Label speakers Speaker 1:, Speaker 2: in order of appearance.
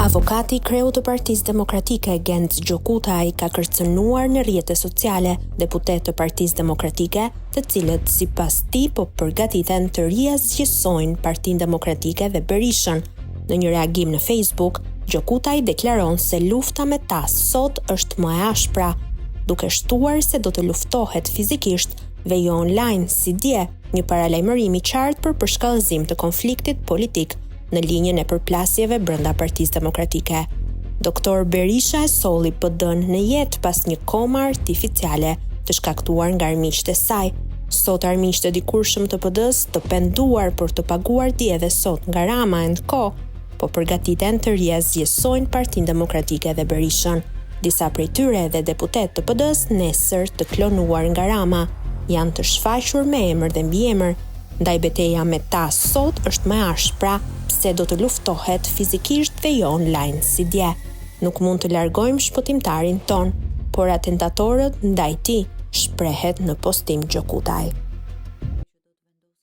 Speaker 1: Avokati kreu të Partisë Demokratike Genc Gjokutaj ka kërcënuar në rrjetet sociale deputet të Partisë Demokratike, të cilët sipas tij po përgatiten të riazgjësojnë Partinë Demokratike dhe Berishën. Në një reagim në Facebook, Gjokutaj deklaron se lufta me ta sot është më e ashpra, duke shtuar se do të luftohet fizikisht dhe jo online si dje, një paralajmërim i qartë për përshkallëzim të konfliktit politik në linjën e përplasjeve brenda Partisë Demokratike. Doktor Berisha e solli PD-n në jetë pas një koma artificiale të shkaktuar nga armiqtë e saj. Sot armiqtë e dikurshëm të PD-s, të penduar për të paguar dje dhe sot nga Rama & Co, po përgatiten të riazgjësojnë Partinë Demokratike dhe Berishën. Disa prej tyre dhe deputet të PD-s nesër të klonuar nga Rama janë të shfaqur me emër dhe mbiemër, ndaj betejë me ta sot është më e ashpra, se do të luftohet fizikisht dhe jo online si dje. Nuk mund të largojmë shpotimtarin ton, por atentatorët ndaj tij, shprehet në postim Gjokutaj.